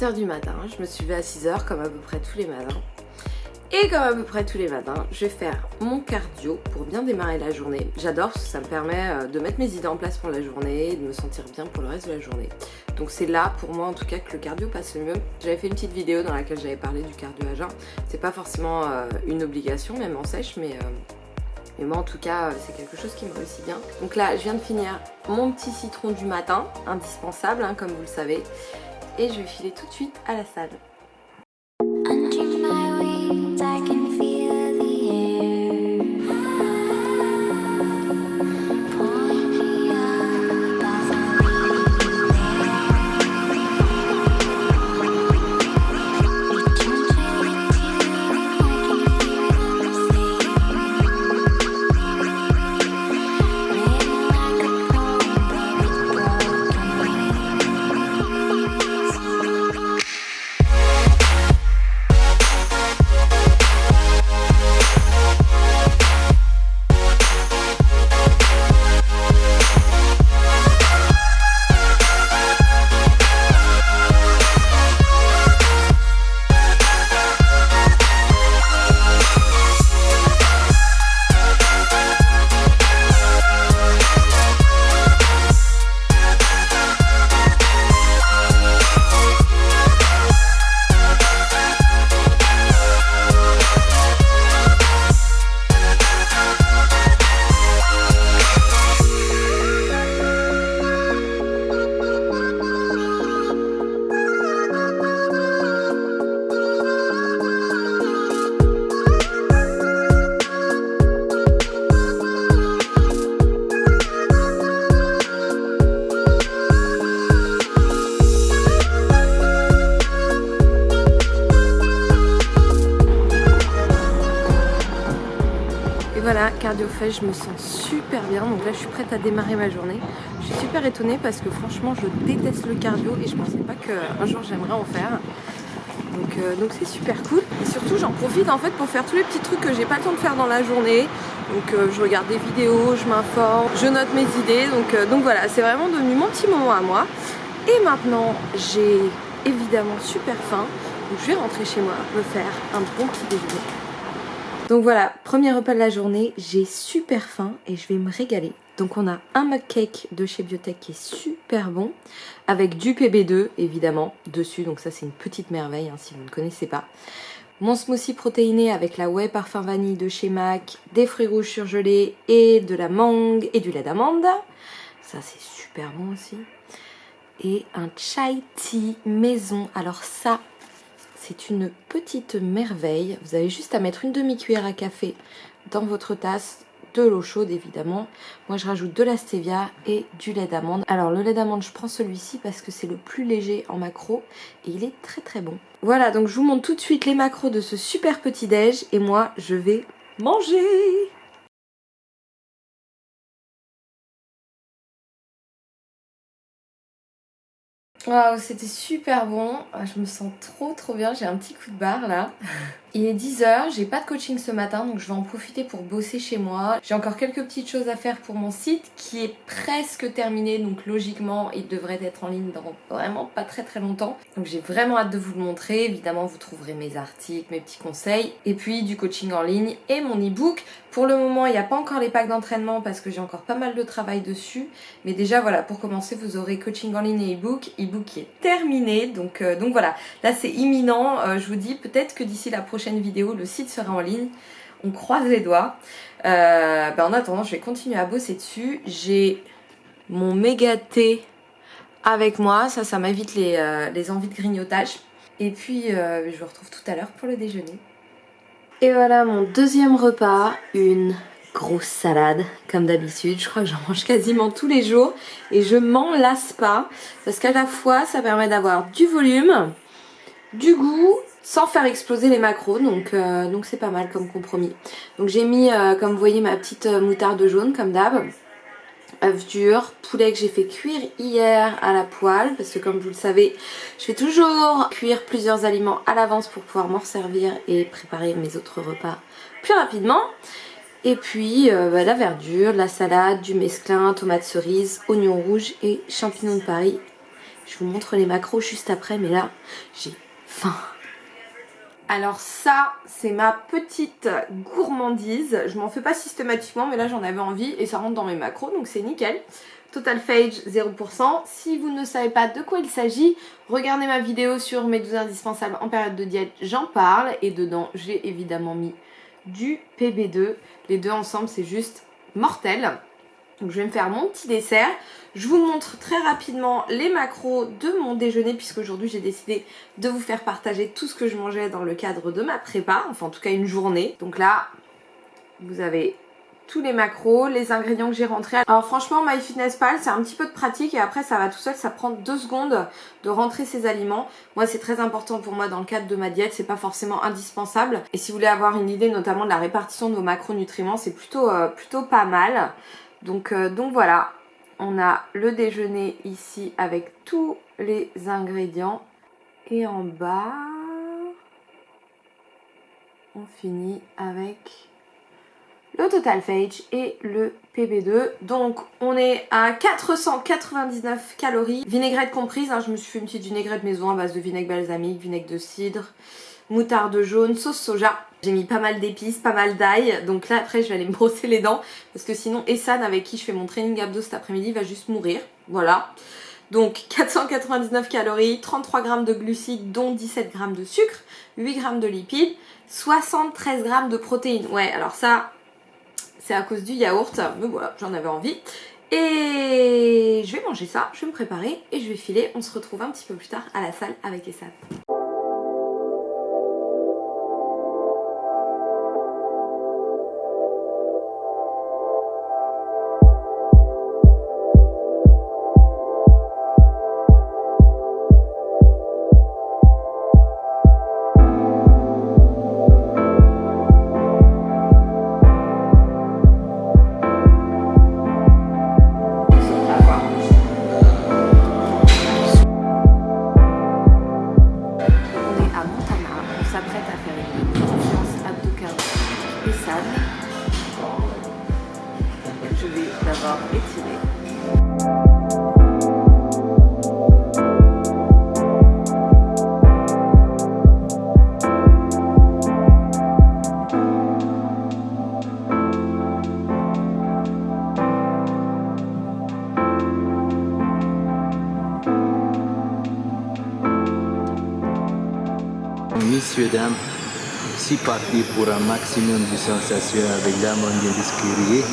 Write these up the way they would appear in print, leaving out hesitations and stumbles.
7 h du matin, je me suis levée à 6 h comme à peu près tous les matins. Et comme à peu près tous les matins, je vais faire mon cardio pour bien démarrer la journée. J'adore parce que ça me permet de mettre mes idées en place pour la journée et de me sentir bien pour le reste de la journée. Donc c'est là pour moi en tout cas que le cardio passe le mieux. J'avais fait une petite vidéo dans laquelle j'avais parlé du cardio à jeun. C'est pas forcément une obligation même en sèche, mais moi en tout cas c'est quelque chose qui me réussit bien. Donc là je viens de finir mon petit citron du matin, indispensable hein, comme vous le savez. Et je vais filer tout de suite à la salle. Voilà, cardio fait, je me sens super bien, donc là je suis prête à démarrer ma journée. Je suis super étonnée parce que franchement je déteste le cardio et je pensais pas qu'un jour j'aimerais en faire. Donc c'est super cool. Et surtout j'en profite en fait pour faire tous les petits trucs que j'ai pas le temps de faire dans la journée. Donc je regarde des vidéos, je m'informe, je note mes idées. Donc voilà, c'est vraiment devenu mon petit moment à moi. Et maintenant j'ai évidemment super faim. Donc je vais rentrer chez moi, me faire un bon petit déjeuner. Donc voilà, premier repas de la journée, j'ai super faim et je vais me régaler. Donc on a un mug cake de chez Biotech qui est super bon, avec du PB2 évidemment dessus, donc ça c'est une petite merveille hein, si vous ne connaissez pas. Mon smoothie protéiné avec la whey parfum vanille de chez MAC, des fruits rouges surgelés et de la mangue et du lait d'amande. Ça c'est super bon aussi. Et un chai tea maison, alors ça... c'est une petite merveille. Vous avez juste à mettre une demi-cuillère à café dans votre tasse, de l'eau chaude évidemment. Moi je rajoute de la stevia et du lait d'amande. Alors le lait d'amande je prends celui-ci parce que c'est le plus léger en macros et il est très très bon. Voilà, donc je vous montre tout de suite les macros de ce super petit déj et moi je vais manger. Waouh, c'était super bon, je me sens trop bien, j'ai un petit coup de barre là. Il est 10 h, j'ai pas de coaching ce matin donc je vais en profiter pour bosser chez moi. J'ai encore quelques petites choses à faire pour mon site qui est presque terminé, donc logiquement il devrait être en ligne dans vraiment pas très longtemps. Donc j'ai vraiment hâte de vous le montrer, évidemment vous trouverez mes articles, mes petits conseils et puis du coaching en ligne et mon e-book. Pour le moment il n'y a pas encore les packs d'entraînement parce que j'ai encore pas mal de travail dessus, mais déjà voilà, pour commencer vous aurez coaching en ligne et e-book qui est terminé, donc voilà, là c'est imminent, je vous dis peut-être que d'ici la prochaine vidéo le site sera en ligne, on croise les doigts. En attendant je vais continuer à bosser dessus. J'ai mon méga thé avec moi, ça m'évite les envies de grignotage et puis je vous retrouve tout à l'heure pour le déjeuner. Et voilà mon deuxième repas, une grosse salade comme d'habitude. Je crois que j'en mange quasiment tous les jours et je m'en lasse pas parce qu'à la fois ça permet d'avoir du volume, du goût sans faire exploser les macros, donc c'est pas mal comme compromis. Donc j'ai mis comme vous voyez ma petite moutarde jaune comme d'hab, œuf dur, poulet que j'ai fait cuire hier à la poêle parce que comme vous le savez je fais toujours cuire plusieurs aliments à l'avance pour pouvoir m'en servir et préparer mes autres repas plus rapidement. Et puis la verdure, la salade, du mesclun, tomates cerises, oignons rouges et champignons de Paris. Je vous montre les macros juste après, mais là, j'ai faim. Alors ça, c'est ma petite gourmandise. Je m'en fais pas systématiquement, mais là j'en avais envie et ça rentre dans mes macros, donc c'est nickel. Total Phage 0%. Si vous ne savez pas de quoi il s'agit, regardez ma vidéo sur mes 12 indispensables en période de diète, j'en parle. Et dedans, j'ai évidemment mis du PB2. Les deux ensemble, c'est juste mortel. Donc je vais me faire mon petit dessert. Je vous montre très rapidement les macros de mon déjeuner puisqu'aujourd'hui j'ai décidé de vous faire partager tout ce que je mangeais dans le cadre de ma prépa, enfin en tout cas une journée. Donc là, vous avez tous les macros, les ingrédients que j'ai rentrés. Alors franchement, MyFitnessPal, c'est un petit peu de pratique et après ça va tout seul, ça prend 2 secondes de rentrer ces aliments. Moi, c'est très important pour moi dans le cadre de ma diète, c'est pas forcément indispensable. Et si vous voulez avoir une idée notamment de la répartition de vos macronutriments, c'est plutôt pas mal. Donc voilà, on a le déjeuner ici avec tous les ingrédients. Et en bas, on finit avec le Total Phage et le PB2. Donc on est à 499 calories, vinaigrette comprise, hein, je me suis fait une petite vinaigrette maison à base de vinaigre balsamique, vinaigre de cidre, moutarde jaune, sauce soja. J'ai mis pas mal d'épices, pas mal d'ail, donc là après je vais aller me brosser les dents parce que sinon Essan avec qui je fais mon training abdos cet après-midi va juste mourir, voilà. Donc 499 calories, 33 grammes de glucides dont 17 grammes de sucre, 8 grammes de lipides, 73 grammes de protéines. Ouais, alors ça c'est à cause du yaourt, mais voilà, j'en avais envie. Et je vais manger ça, je vais me préparer et je vais filer. On se retrouve un petit peu plus tard à la salle avec Essan. Je vais d'abord étirer. Messieurs, dames, c'est parti pour un maximum de sensations avec la mondiale d'escalier.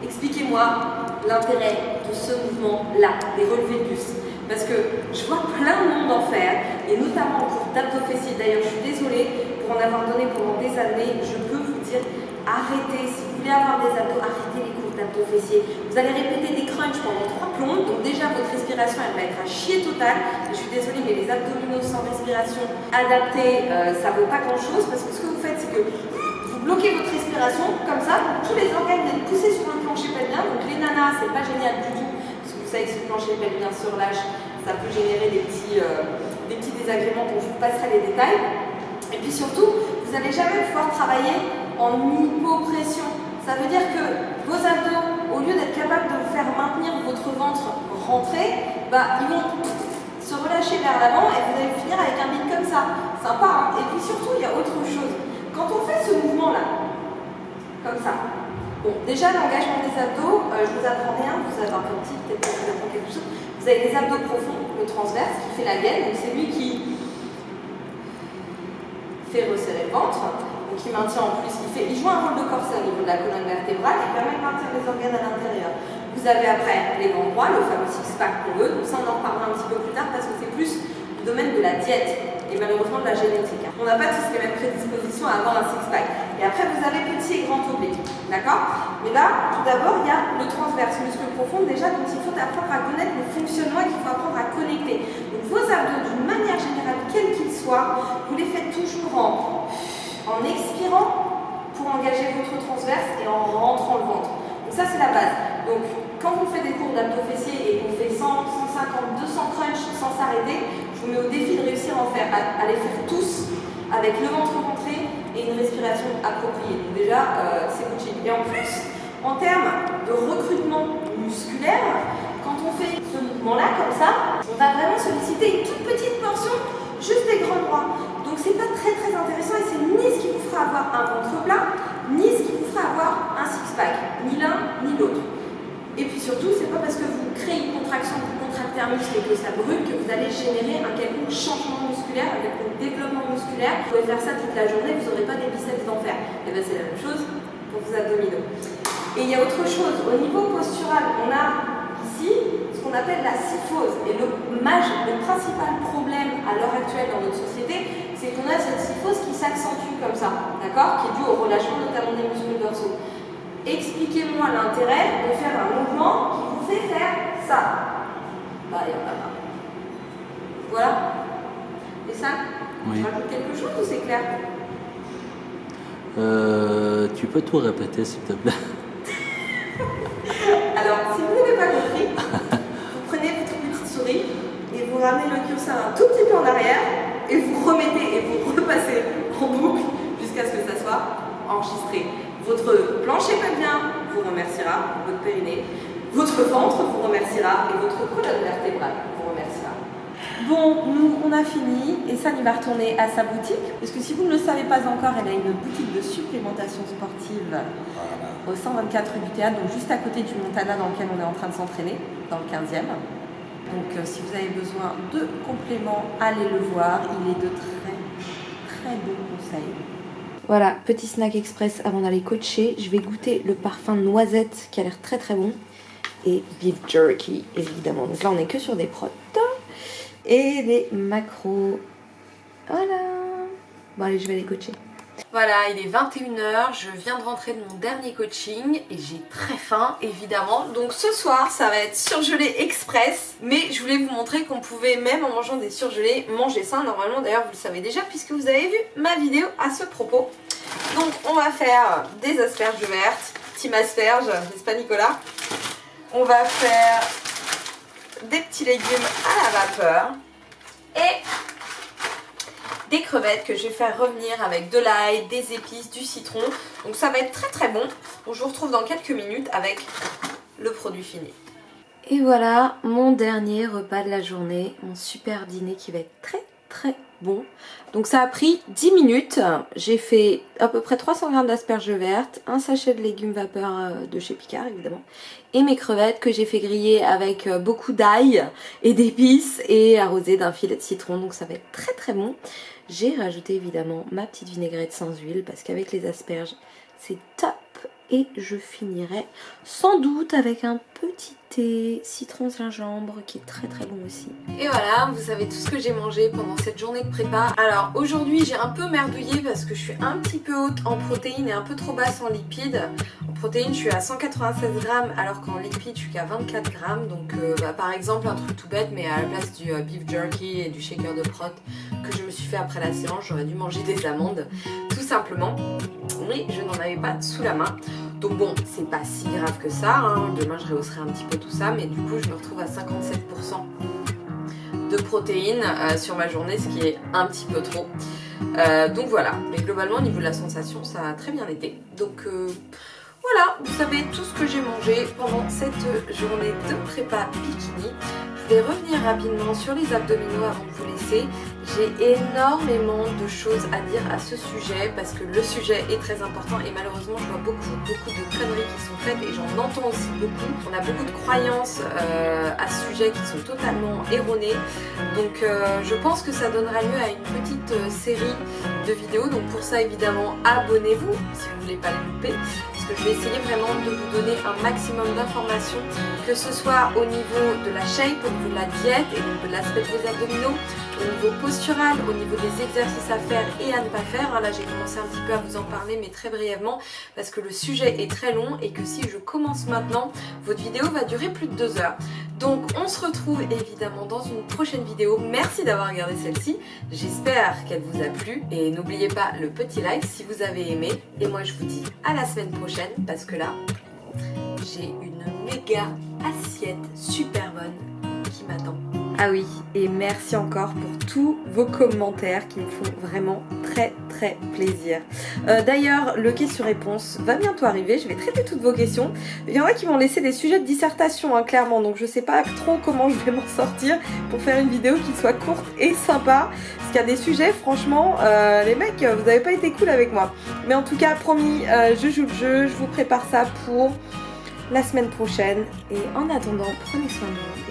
Expliquez-moi l'intérêt de ce mouvement-là, des relevés de buste. Parce que je vois plein de monde en faire, et notamment en cours d'abdos fessiers. D'ailleurs, je suis désolée pour en avoir donné pendant des années. Je peux vous dire, arrêtez, si vous voulez avoir des abdos, arrêtez les cours d'abdos fessiers. Vous allez répéter des crunchs pendant 3 plombes, donc déjà votre respiration elle va être à chier total. Je suis désolée, mais les abdominaux sans respiration adaptée, ça vaut pas grand chose, parce que ce que vous faites, c'est que vous bloquez votre respiration, comme ça, tous les organes viennent pousser sur le plancher pelvien. Donc les nanas, c'est pas génial du tout. Vous savez que si le plancher pelvien se relâche, ça peut générer des petits désagréments dont je vous passerai les détails. Et puis surtout, vous n'allez jamais pouvoir travailler en hypopression. Ça veut dire que vos abdos, au lieu d'être capables de vous faire maintenir votre ventre rentré, ils vont se relâcher vers l'avant et vous allez finir avec un bide comme ça. Sympa, hein? Et puis surtout, il y a autre chose. Quand on fait ce mouvement-là, comme ça, bon, déjà, l'engagement des abdos, je vous apprends rien, vous avez un peu petit, peut-être que je vous apprends quelque chose. Vous avez les abdos profonds, le transverse, qui fait la gaine, donc c'est lui qui fait resserrer le ventre, donc il maintient en plus, il joue un rôle de corset au niveau de la colonne vertébrale et permet de maintenir les organes à l'intérieur. Vous avez après les grands droits, le fameux six-pack qu'on veut, donc ça on en reparlera un petit peu plus tard parce que c'est plus le domaine de la diète et malheureusement de la génétique. On n'a pas tous les mêmes prédispositions à avoir un six-pack. Et après, vous avez petit et grand oblique. D'accord? Mais là, tout d'abord, il y a le transverse, muscle profond, déjà, dont il faut apprendre à connaître le fonctionnement et qu'il faut apprendre à connecter. Donc, vos abdos, d'une manière générale, quels qu'ils soient, vous les faites toujours en expirant pour engager votre transverse et en rentrant le ventre. Donc, ça, c'est la base. Donc, quand vous faites des cours d'abdos fessiers et qu'on fait 100, 150, 200 crunchs sans s'arrêter, je vous mets au défi de réussir à les faire tous avec le ventre rentré et une respiration appropriée. Donc déjà, c'est coaching. Et en plus, en termes de recrutement musculaire, quand on fait ce mouvement-là, comme ça, on va vraiment solliciter une toute petite portion, juste des grands bras. Donc c'est pas très très intéressant et c'est ni ce qui vous fera avoir un ventre plat, ni ce qui vous fera avoir un six-pack, ni l'un ni l'autre. Et puis surtout, c'est pas parce que vous créez une contraction, vous contractez un muscle et que ça brûle que vous allez générer un quelconque changement musculaire, un quelconque développement musculaire. Vous pouvez faire ça toute la journée, vous n'aurez pas des biceps d'enfer. Et bien c'est la même chose pour vos abdominaux. Et il y a autre chose, au niveau postural, on a ici ce qu'on appelle la syphose. Et le principal problème à l'heure actuelle dans notre société, c'est qu'on a cette syphose qui s'accentue comme ça, d'accord? Qui est due au relâchement notamment des muscles dorsaux. Expliquez-moi l'intérêt de faire un mouvement qui vous fait faire ça. Il y en a pas. Voilà. Et ça, oui. Je rajoute quelque chose ou c'est clair? Tu peux tout répéter s'il te plaît? Alors, si vous n'avez pas compris, vous prenez votre petite souris et vous ramenez le curseur un tout petit peu en arrière et vous remettez et vous repassez en boucle jusqu'à ce que ça soit enregistré. Votre plancher pelvien vous remerciera, votre périnée, votre ventre vous remerciera et votre colonne vertébrale vous remerciera. Bon, nous on a fini et San va retourner à sa boutique parce que si vous ne le savez pas encore, elle a une boutique de supplémentation sportive au 124 rue du Théâtre, donc juste à côté du Montana dans lequel on est en train de s'entraîner, dans le 15e. Donc si vous avez besoin de compléments, allez le voir, il est de très très bons conseils. Voilà, petit snack express avant d'aller coacher. Je vais goûter le parfum noisette qui a l'air très très bon. Et beef jerky, évidemment. Donc là, on n'est que sur des protes. Et des macros. Voilà. Bon, allez, je vais aller coacher. Voilà, il est 21h. Je viens de rentrer de mon dernier coaching. Et j'ai très faim, évidemment. Donc ce soir, ça va être surgelé express. Mais je voulais vous montrer qu'on pouvait, même en mangeant des surgelés, manger ça. Normalement, d'ailleurs, vous le savez déjà, puisque vous avez vu ma vidéo à ce propos. Donc, on va faire des asperges vertes. Team asperges, n'est-ce pas Nicolas? On va faire des petits légumes à la vapeur. Et des crevettes que je vais faire revenir avec de l'ail, des épices, du citron. Donc ça va être très très bon. Donc je vous retrouve dans quelques minutes avec le produit fini. Et voilà mon dernier repas de la journée. Mon super dîner qui va être très très bon. Donc ça a pris 10 minutes. J'ai fait à peu près 300 g d'asperges vertes, un sachet de légumes vapeur de chez Picard évidemment, et mes crevettes que j'ai fait griller avec beaucoup d'ail et d'épices et arrosé d'un filet de citron. Donc ça va être très très bon. J'ai rajouté évidemment ma petite vinaigrette sans huile parce qu'avec les asperges c'est top. et je finirai sans doute avec un petit thé citron gingembre qui est très très bon aussi. Et voilà, vous savez tout ce que j'ai mangé pendant cette journée de prépa. Alors aujourd'hui j'ai un peu merdouillé parce que je suis un petit peu haute en protéines et un peu trop basse en lipides. En protéines je suis à 196 grammes alors qu'en lipides je suis qu'à 24 grammes. Donc par exemple un truc tout bête, mais à la place du beef jerky et du shaker de prot que je me suis fait après la séance, j'aurais dû manger des amandes tout simplement. Mais je n'en avais pas sous la main. Donc bon, c'est pas si grave que ça, hein. Demain je rehausserai un petit peu tout ça, mais du coup je me retrouve à 57% de protéines sur ma journée, ce qui est un petit peu trop. Donc voilà, mais globalement au niveau de la sensation ça a très bien été. Donc voilà, vous savez tout ce que j'ai mangé pendant cette journée de prépa bikini. Je vais revenir rapidement sur les abdominaux avant de vous laisser. J'ai énormément de choses à dire à ce sujet parce que le sujet est très important et malheureusement je vois beaucoup de conneries qui sont faites et j'en entends aussi beaucoup. On a beaucoup de croyances à ce sujet qui sont totalement erronées. Donc je pense que ça donnera lieu à une petite série de vidéos. Donc pour ça évidemment abonnez-vous si vous ne voulez pas les louper. Parce que je vais essayer vraiment de vous donner un maximum d'informations, que ce soit au niveau de la shape, au niveau de la diète et au niveau de l'aspect de vos abdominaux, au niveau postural, au niveau des exercices à faire et à ne pas faire. Là j'ai commencé un petit peu à vous en parler mais très brièvement parce que le sujet est très long et que si je commence maintenant, votre vidéo va durer plus de 2 heures. Donc on se retrouve évidemment dans une prochaine vidéo. Merci d'avoir regardé celle-ci, j'espère qu'elle vous a plu et n'oubliez pas le petit like si vous avez aimé. Et moi je vous dis à la semaine prochaine parce que là j'ai une méga assiette super bonne qui m'attend. Ah oui, et merci encore pour tous vos commentaires qui me font vraiment très plaisir. D'ailleurs, le question-réponse va bientôt arriver, je vais traiter toutes vos questions. Il y en a qui m'ont laissé des sujets de dissertation, hein, clairement, donc je sais pas trop comment je vais m'en sortir pour faire une vidéo qui soit courte et sympa. Parce qu'il y a des sujets, franchement, les mecs, vous avez pas été cool avec moi. Mais en tout cas, promis, je joue le jeu, je vous prépare ça pour la semaine prochaine. Et en attendant, prenez soin de vous.